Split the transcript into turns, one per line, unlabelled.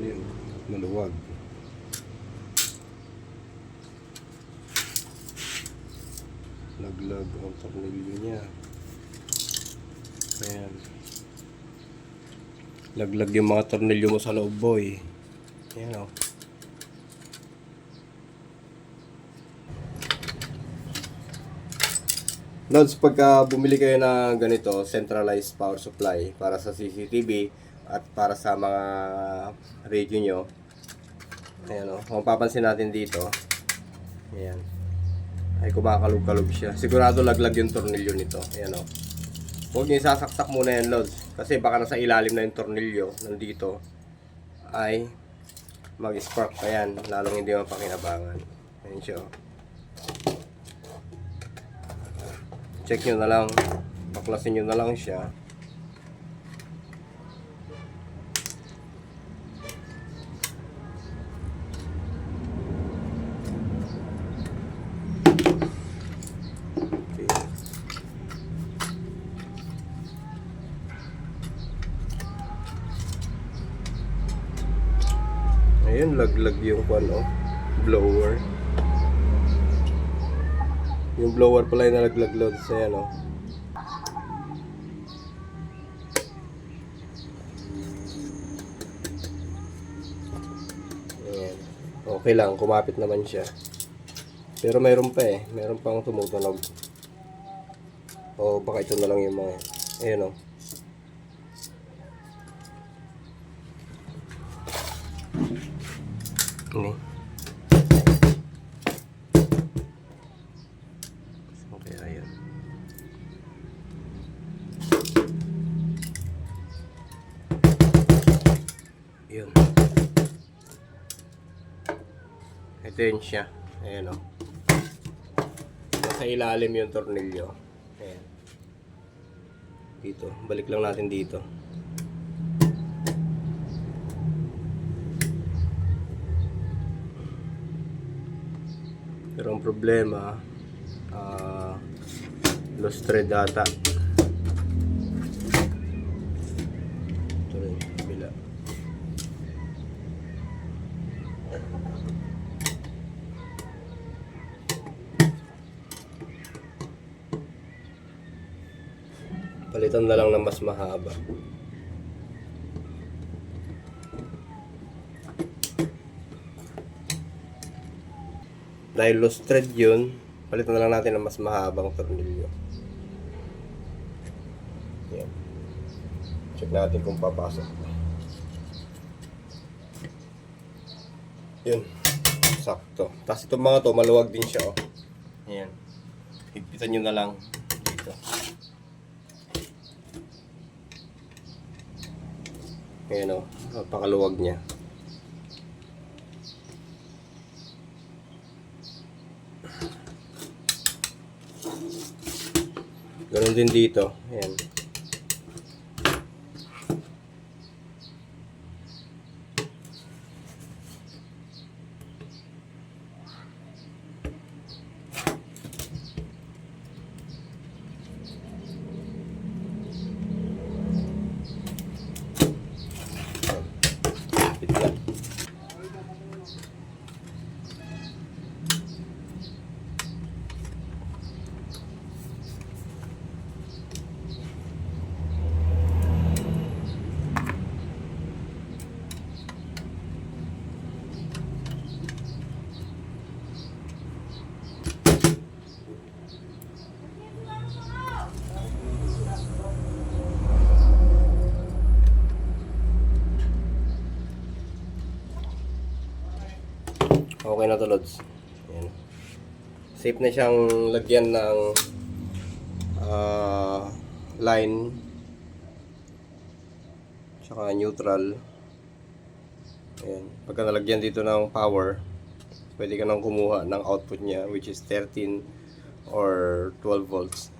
Ayun, maluwag. Laglag ang tornilyo niya. Ayan. Laglag yung mga tornilyo mo sa loob, boy. Ayan o. Lods, pagka bumili kayo ng ganito, centralized power supply para sa CCTV at para sa mga radio nyo, ayan o, kung papansin natin dito, ayan, ay kumakalog-kalog siya. Sigurado laglag yung tornilyo nito. Ayan o. Huwag nyo isasaksak muna yan, Lods, kasi baka nasa ilalim na yung tornilyo nandito ay mag-spark pa yan, lalong hindi mapakinabangan. Ayan siya o. Check nyo na lang, baklasin nyo na lang siya. Okay. Ayun, laglag yung blower. Yung blower pala yung nalaglag, Lods. Ayan o. Ayan. Okay lang, kumapit naman siya. Pero mayroon pa eh. Mayroon pang tumutunog. O baka ito na lang yung mga... Ayan o. Ini. Okay, ayan. Yun. Ito yun siya. Ayan o. Nasa ilalim yung tornilyo. Ayan. Dito. Balik lang natin dito. Pero ang problema, lost thread data. Ito rin, kabila. Palitan na lang ng mas mahaba. Dahil lost thread yun, palitan na lang natin ng mas mahabang tornilyo. Yan. Check natin kung papasok. Yun. Sakto. Tapos itong mga to, maluwag din siya. Oh. Yan. Higpitan nyo na lang dito. Ayan o. Napakaluwag niya. Ganon din dito. Ayan. Ito. Okay na to, Lods. Ayan. Safe na siyang lagyan ng line tsaka neutral. Ayan. Pagka nalagyan dito ng power, pwede ka nang kumuha ng output niya, which is 13 or 12 volts.